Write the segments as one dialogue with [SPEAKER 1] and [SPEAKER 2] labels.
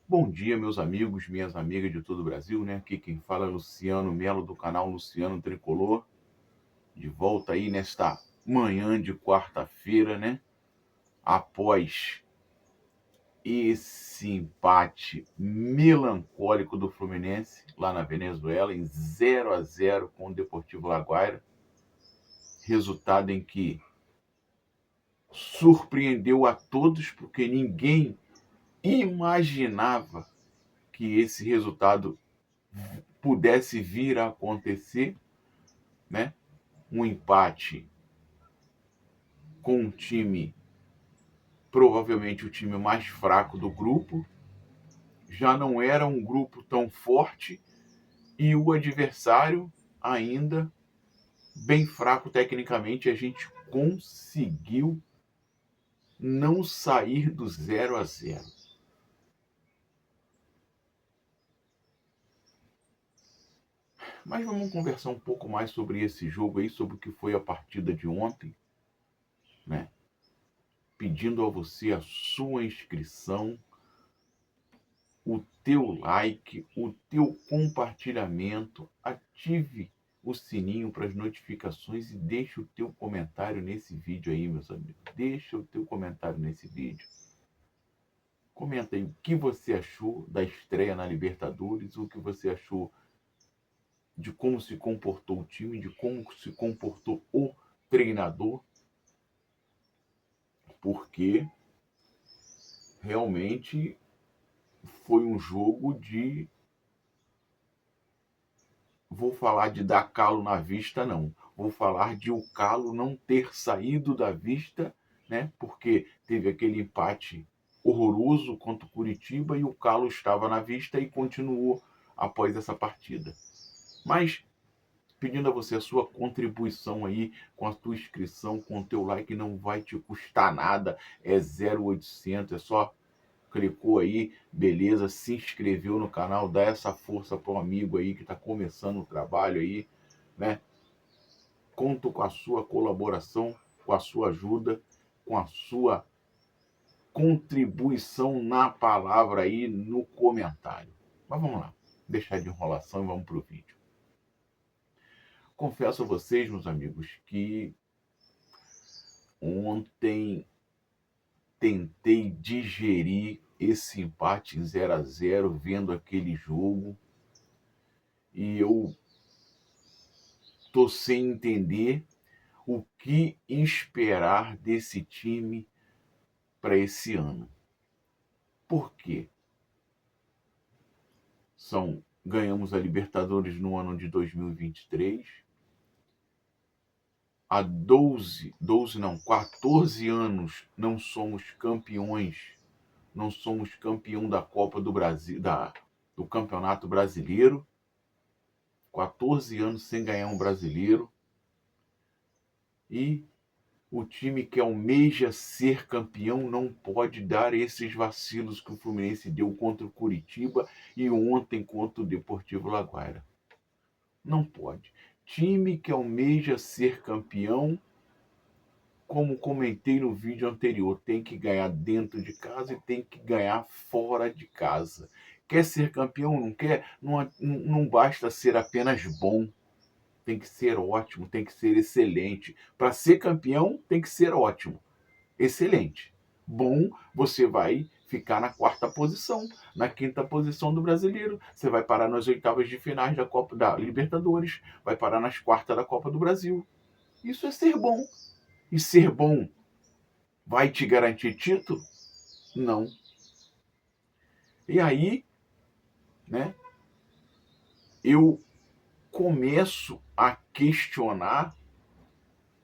[SPEAKER 1] Bom dia, meus amigos, minhas amigas de todo o Brasil, né? Aqui quem fala é Luciano Melo, do canal Luciano Tricolor, de volta aí nesta manhã de quarta-feira, né? Após esse empate melancólico do Fluminense lá na Venezuela, em 0-0 com o Deportivo Laguaira, resultado em que surpreendeu a todos, porque ninguém imaginava que esse resultado pudesse vir a acontecer, né? Um empate com um time, provavelmente o time mais fraco do grupo, já não era um grupo tão forte e o adversário ainda bem fraco tecnicamente. A gente conseguiu não sair do 0-0. Mas vamos conversar um pouco mais sobre esse jogo aí, sobre o que foi a partida de ontem, né? Pedindo a você a sua inscrição, o teu like, o teu compartilhamento, ative o sininho para as notificações e deixa o teu comentário nesse vídeo aí, meus amigos. Deixa o teu comentário nesse vídeo. Comenta aí o que você achou da estreia na Libertadores, o que você achou de como se comportou o time, de como se comportou o treinador, porque realmente foi um jogo de, vou falar de dar calo na vista, não. Vou falar de o calo não ter saído da vista, né? Porque teve aquele empate horroroso contra o Curitiba e o calo estava na vista e continuou após essa partida. Mas pedindo a você a sua contribuição aí, com a tua inscrição, com o teu like, não vai te custar nada, é 0800, é só clicou aí, beleza, se inscreveu no canal, dá essa força para um amigo aí que está começando o trabalho aí, né? Conto com a sua colaboração, com a sua ajuda, com a sua contribuição na palavra aí no comentário. Mas vamos lá, deixar de enrolação e vamos para o vídeo. Confesso a vocês, meus amigos, que ontem tentei digerir esse empate em 0-0, vendo aquele jogo, e eu tô sem entender o que esperar desse time para esse ano. Por quê? Ganhamos a Libertadores no ano de 2023. Há 14 anos não somos campeões, não somos campeão da Copa do Brasil, do Campeonato Brasileiro. 14 anos sem ganhar um brasileiro. E o time que almeja ser campeão não pode dar esses vacilos que o Fluminense deu contra o Curitiba e ontem contra o Deportivo Laguaira. Não pode. Time que almeja ser campeão, como comentei no vídeo anterior, tem que ganhar dentro de casa e tem que ganhar fora de casa. Quer ser campeão? Não quer? Não basta ser apenas bom. Tem que ser ótimo, tem que ser excelente. Para ser campeão, tem que ser ótimo, excelente. Bom, você vai ficar na quarta posição, na quinta posição do brasileiro. Você vai parar nas oitavas de finais da Copa da Libertadores, vai parar nas quartas da Copa do Brasil. Isso é ser bom. E ser bom vai te garantir título? Não. E aí, né, eu começo a questionar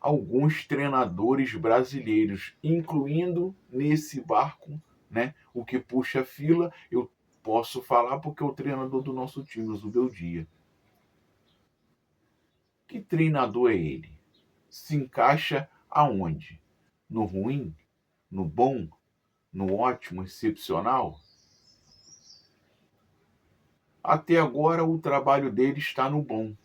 [SPEAKER 1] alguns treinadores brasileiros, incluindo nesse barco, né, o que puxa a fila. Eu posso falar porque é o treinador do nosso time, o Zubeldia. Que treinador é ele? Se encaixa aonde? No ruim? No bom? No ótimo? Excepcional? Até agora o trabalho dele está no bom,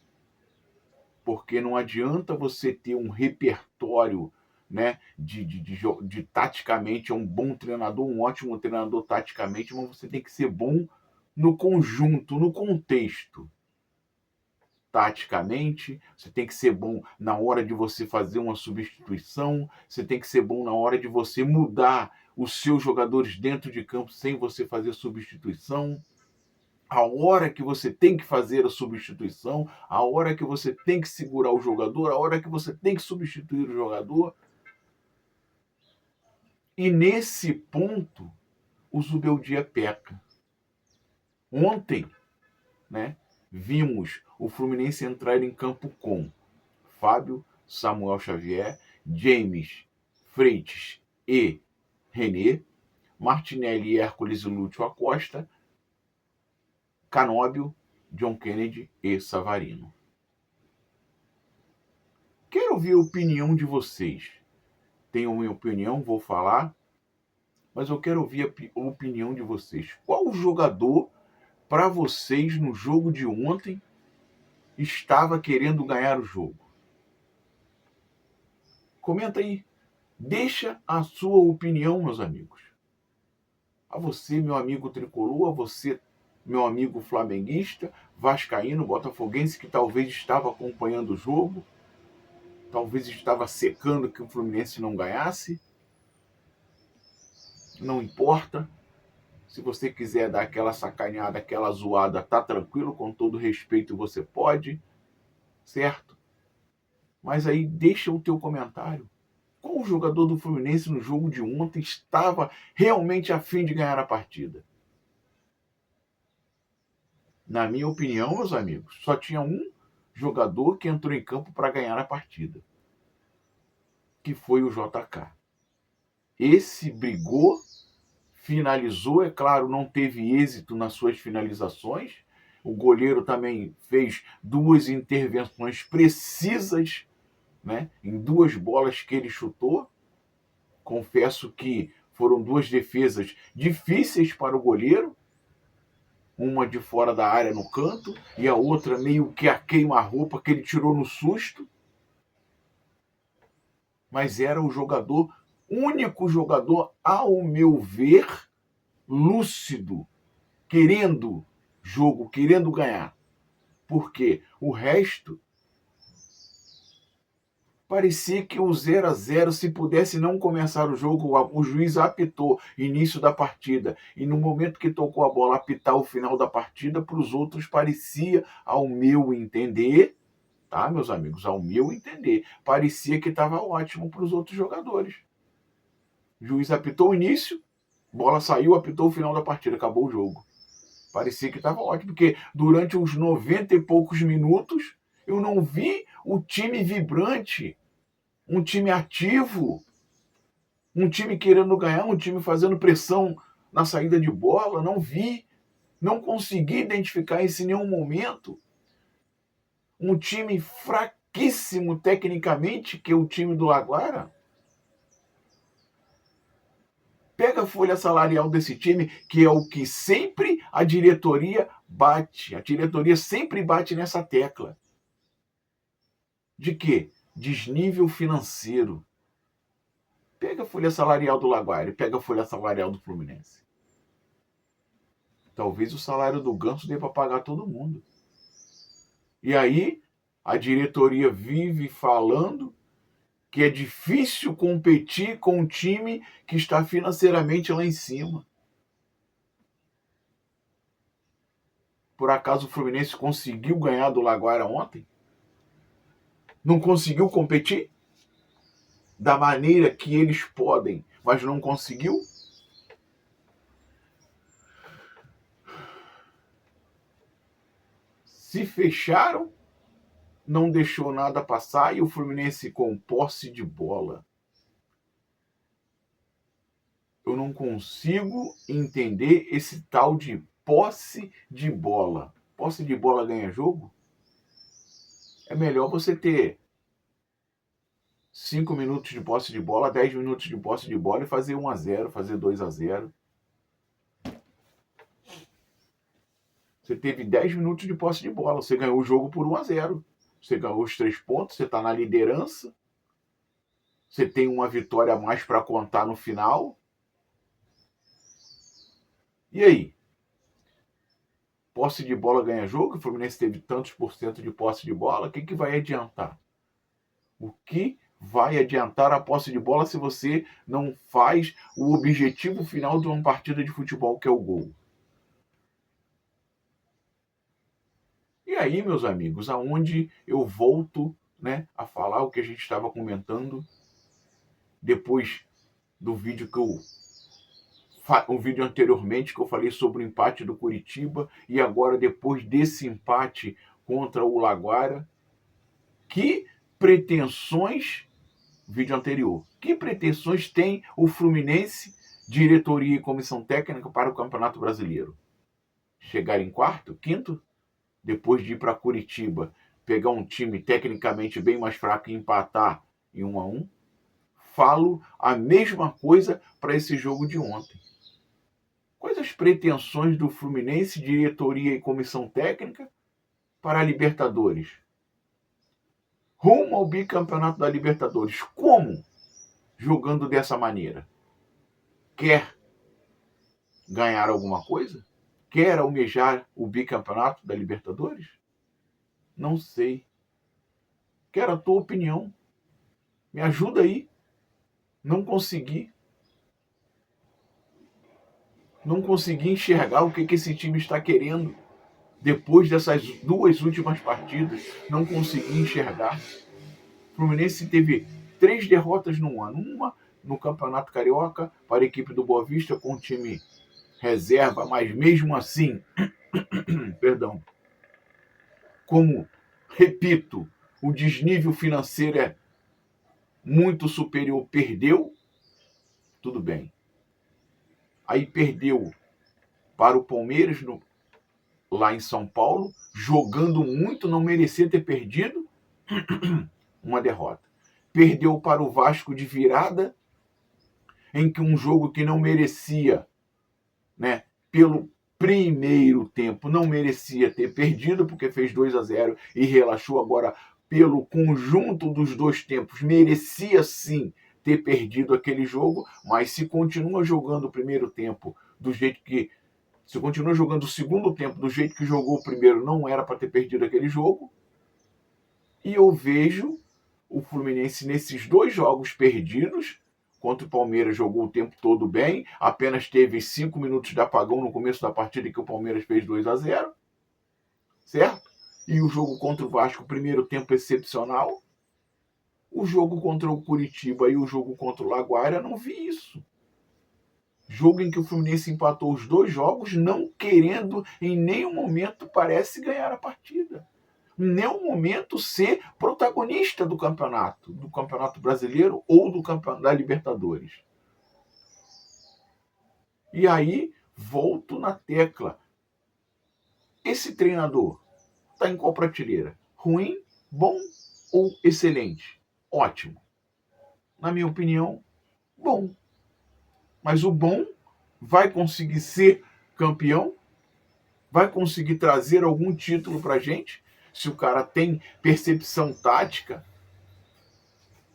[SPEAKER 1] porque não adianta você ter um repertório né? De taticamente, é um bom treinador, um ótimo treinador taticamente, mas você tem que ser bom no conjunto, no contexto. Taticamente, você tem que ser bom na hora de você fazer uma substituição, você tem que ser bom na hora de você mudar os seus jogadores dentro de campo sem você fazer substituição. A hora que você tem que fazer a substituição, a hora que você tem que segurar o jogador, a hora que você tem que substituir o jogador. E nesse ponto, o Zubeldia peca. Ontem, né, vimos o Fluminense entrar em campo com Fábio, Samuel Xavier, James, Freitas e René, Martinelli, Hércules e Lúcio Acosta, Canóbio, John Kennedy e Savarino. Quero ouvir a opinião de vocês. Tenho minha opinião, vou falar, mas eu quero ouvir a opinião de vocês. Qual jogador, para vocês, no jogo de ontem, estava querendo ganhar o jogo? Comenta aí. Deixa a sua opinião, meus amigos. A você, meu amigo tricolor, a você, meu amigo flamenguista, vascaíno, botafoguense, que talvez estava acompanhando o jogo, talvez estava secando que o Fluminense não ganhasse. Não importa. Se você quiser dar aquela sacaneada, aquela zoada, tá tranquilo, com todo respeito você pode, certo? Mas aí deixa o teu comentário. Qual jogador do Fluminense no jogo de ontem estava realmente a fim de ganhar a partida? Na minha opinião, meus amigos, só tinha um jogador que entrou em campo para ganhar a partida, que foi o JK. Esse brigou, finalizou, é claro, não teve êxito nas suas finalizações. O goleiro também fez 2 intervenções precisas, né, em 2 bolas que ele chutou. Confesso que foram 2 defesas difíceis para o goleiro, uma de fora da área no canto e a outra meio que a queima-roupa que ele tirou no susto. Mas era o jogador, único jogador, ao meu ver, lúcido, querendo jogo, querendo ganhar. Porque o resto parecia que o 0-0, se pudesse não começar o jogo, o juiz apitou início da partida. E no momento que tocou a bola, apitar o final da partida, para os outros parecia, ao meu entender, tá, meus amigos, ao meu entender, parecia que estava ótimo para os outros jogadores. O juiz apitou o início, bola saiu, apitou o final da partida, acabou o jogo. Parecia que estava ótimo, porque durante os 90 e poucos minutos eu não vi o time vibrante, um time ativo, um time querendo ganhar, um time fazendo pressão na saída de bola. Não vi, não consegui identificar isso em nenhum momento. Um time fraquíssimo tecnicamente, que é o time do Laguara. Pega a folha salarial desse time, que é o que sempre a diretoria bate. A diretoria sempre bate nessa tecla. De quê? Desnível financeiro. Pega a folha salarial do Laguaira e pega a folha salarial do Fluminense. Talvez o salário do Ganso dê para pagar todo mundo. E aí, a diretoria vive falando que é difícil competir com um time que está financeiramente lá em cima. Por acaso o Fluminense conseguiu ganhar do Laguaira ontem? Não conseguiu competir da maneira que eles podem, mas não conseguiu? Se fecharam, não deixou nada passar e o Fluminense com posse de bola. Eu não consigo entender esse tal de posse de bola. Posse de bola ganha jogo? É melhor você ter 5 minutos de posse de bola, 10 minutos de posse de bola e fazer 1-0, fazer 2-0. Você teve 10 minutos de posse de bola, você ganhou o jogo por 1-0. Você ganhou os 3 pontos, você está na liderança. Você tem uma vitória a mais para contar no final. E aí? Posse de bola ganha jogo? O Fluminense teve tantos por cento de posse de bola. O que vai adiantar? O que vai adiantar a posse de bola se você não faz o objetivo final de uma partida de futebol, que é o gol? E aí, meus amigos, aonde eu volto, né, a falar o que a gente estava comentando depois do vídeo um vídeo anteriormente que eu falei sobre o empate do Curitiba, e agora depois desse empate contra o Laguara, que pretensões, vídeo anterior, que pretensões tem o Fluminense, diretoria e comissão técnica para o Campeonato Brasileiro? Chegar em quarto, quinto? Depois de ir para Curitiba, pegar um time tecnicamente bem mais fraco e empatar em 1-1? Falo a mesma coisa para esse jogo de ontem. Quais as pretensões do Fluminense, diretoria e comissão técnica para a Libertadores? Rumo ao bicampeonato da Libertadores. Como? Jogando dessa maneira. Quer ganhar alguma coisa? Quer almejar o bicampeonato da Libertadores? Não sei. Quero a tua opinião. Me ajuda aí. Não consegui enxergar o que esse time está querendo. Depois dessas duas últimas partidas, não consegui enxergar. O Fluminense teve 3 derrotas no ano. Uma no Campeonato Carioca para a equipe do Boa Vista com o time reserva, mas mesmo assim, perdão, como, repito, o desnível financeiro é muito superior, perdeu, tudo bem. Aí perdeu para o Palmeiras lá em São Paulo, jogando muito, não merecia ter perdido, uma derrota. Perdeu para o Vasco de virada, em que um jogo que não merecia, né, pelo primeiro tempo, não merecia ter perdido, porque fez 2-0 e relaxou. Agora, pelo conjunto dos dois tempos, merecia sim ter perdido aquele jogo, mas se continua jogando o primeiro tempo do jeito que se continua jogando o segundo tempo do jeito que jogou o primeiro, não era para ter perdido aquele jogo. E eu vejo o Fluminense nesses 2 jogos perdidos. Contra o Palmeiras jogou o tempo todo bem, apenas teve 5 minutos de apagão no começo da partida que o Palmeiras fez 2-0, certo? E o jogo contra o Vasco, primeiro tempo excepcional. O jogo contra o Curitiba e o jogo contra o Laguaira, não vi isso. Jogo em que o Fluminense empatou os 2 jogos, não querendo em nenhum momento, parece, ganhar a partida. Em nenhum momento ser protagonista do Campeonato Brasileiro ou do Campeonato da Libertadores. E aí, volto na tecla. Esse treinador está em qual prateleira? Ruim, bom ou excelente? Ótimo. Na minha opinião, bom. Mas o bom vai conseguir ser campeão? Vai conseguir trazer algum título para a gente? Se o cara tem percepção tática,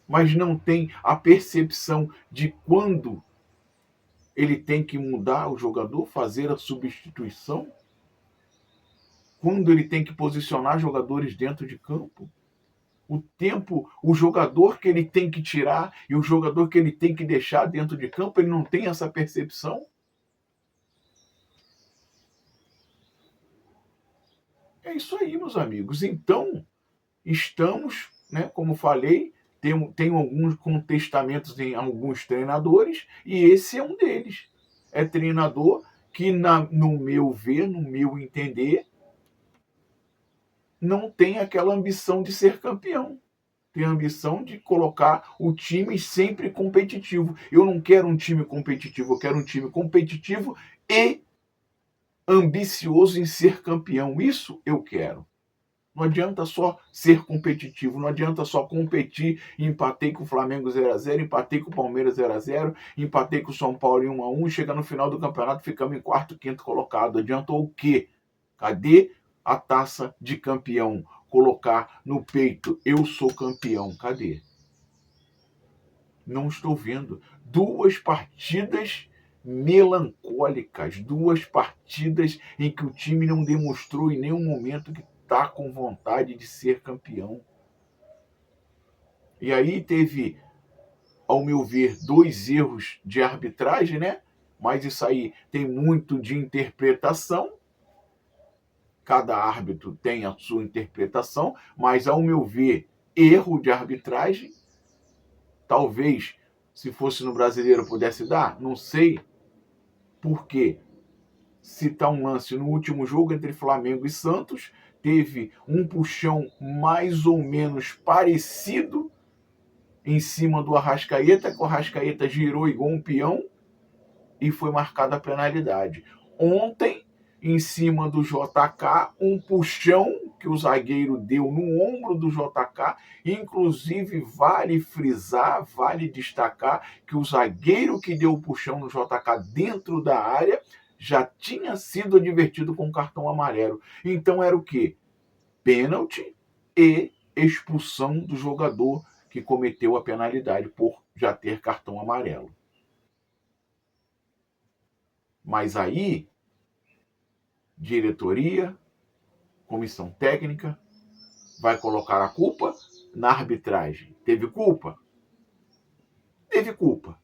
[SPEAKER 1] mas não tem a percepção de quando ele tem que mudar o jogador, fazer a substituição, quando ele tem que posicionar jogadores dentro de campo, o tempo, o jogador que ele tem que tirar e o jogador que ele tem que deixar dentro de campo, ele não tem essa percepção. É isso aí, meus amigos. Então, estamos, né, como falei, tem alguns contestamentos em alguns treinadores, e esse é um deles. É treinador que, no meu ver, no meu entender, não tem aquela ambição de ser campeão. Tem a ambição de colocar o time sempre competitivo. Eu não quero um time competitivo, eu quero um time competitivo e ambicioso em ser campeão. Isso eu quero. Não adianta só ser competitivo, não adianta só competir. Empatei com o Flamengo 0-0, empatei com o Palmeiras 0-0, empatei com o São Paulo em 1-1, chega no final do campeonato, ficamos em quarto, quinto colocado. Adiantou o quê? Cadê a taça de campeão? Colocar no peito, eu sou campeão. Cadê? Não estou vendo. 2 partidas melancólicas, 2 partidas em que o time não demonstrou em nenhum momento que está com vontade de ser campeão. E aí teve, ao meu ver, 2 erros de arbitragem, né? Mas isso aí tem muito de interpretação. Cada árbitro tem a sua interpretação, mas, ao meu ver, erro de arbitragem. Talvez, se fosse no Brasileiro, pudesse dar, não sei. Porque citar um lance no último jogo entre Flamengo e Santos, teve um puxão mais ou menos parecido em cima do Arrascaeta, que o Arrascaeta girou igual um peão e foi marcada a penalidade. Ontem, em cima do JK, um puxão que o zagueiro deu no ombro do JK, inclusive vale frisar, vale destacar que o zagueiro que deu o puxão no JK dentro da área já tinha sido advertido com cartão amarelo. Então era o quê? Pênalti e expulsão do jogador que cometeu a penalidade por já ter cartão amarelo. Mas aí, diretoria, comissão técnica, vai colocar a culpa na arbitragem. Teve culpa? Teve culpa.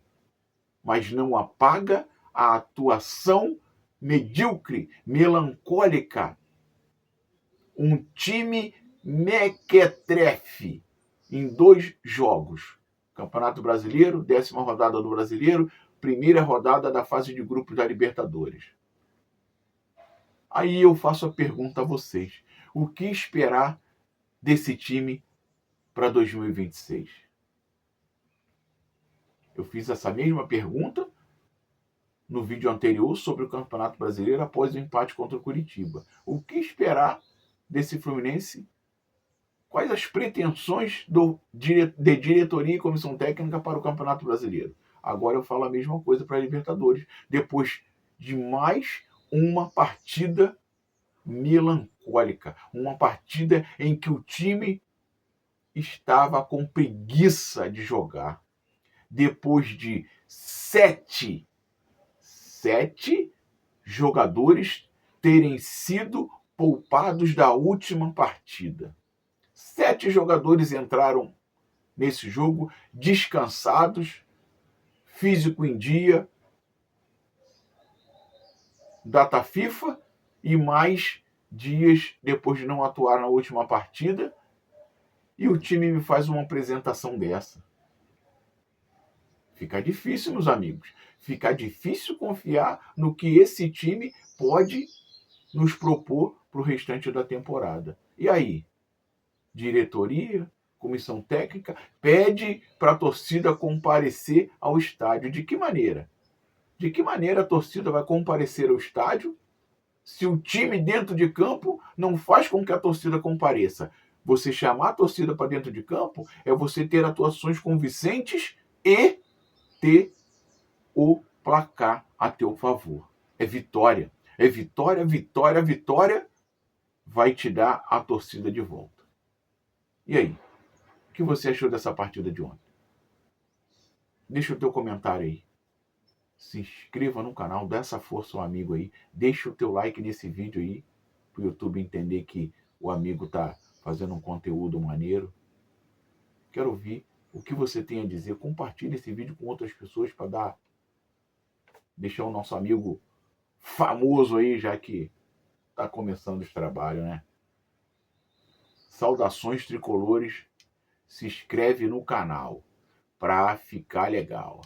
[SPEAKER 1] Mas não apaga a atuação medíocre, melancólica. Um time mequetrefe em 2 jogos. Campeonato Brasileiro, 10ª rodada do Brasileiro, primeira rodada da fase de grupos da Libertadores. Aí eu faço a pergunta a vocês. O que esperar desse time para 2026? Eu fiz essa mesma pergunta no vídeo anterior sobre o Campeonato Brasileiro após o empate contra o Curitiba. O que esperar desse Fluminense? Quais as pretensões de diretoria e comissão técnica para o Campeonato Brasileiro? Agora eu falo a mesma coisa para a Libertadores, depois de mais uma partida melancólica, uma partida em que o time estava com preguiça de jogar. Depois de 7 jogadores terem sido poupados da última partida. 7 jogadores entraram nesse jogo descansados, físico em dia, data FIFA, e mais dias depois de não atuar na última partida, e o time me faz uma apresentação dessa. Fica difícil, meus amigos. Fica difícil confiar no que esse time pode nos propor para o restante da temporada. E aí? Diretoria, comissão técnica, pede para a torcida comparecer ao estádio. De que maneira? De que maneira a torcida vai comparecer ao estádio se o time dentro de campo não faz com que a torcida compareça? Você chamar a torcida para dentro de campo é você ter atuações convincentes e ter o placar a teu favor. É vitória. É vitória, vitória, vitória. Vai te dar a torcida de volta. E aí? O que você achou dessa partida de ontem? Deixa o teu comentário aí. Se inscreva no canal, dá essa força ao amigo aí. Deixa o teu like nesse vídeo aí, para o YouTube entender que o amigo tá fazendo um conteúdo maneiro. Quero ouvir o que você tem a dizer. Compartilhe esse vídeo com outras pessoas para deixar o nosso amigo famoso aí, já que tá começando os trabalhos, né? Saudações tricolores. Se inscreve no canal para ficar legal.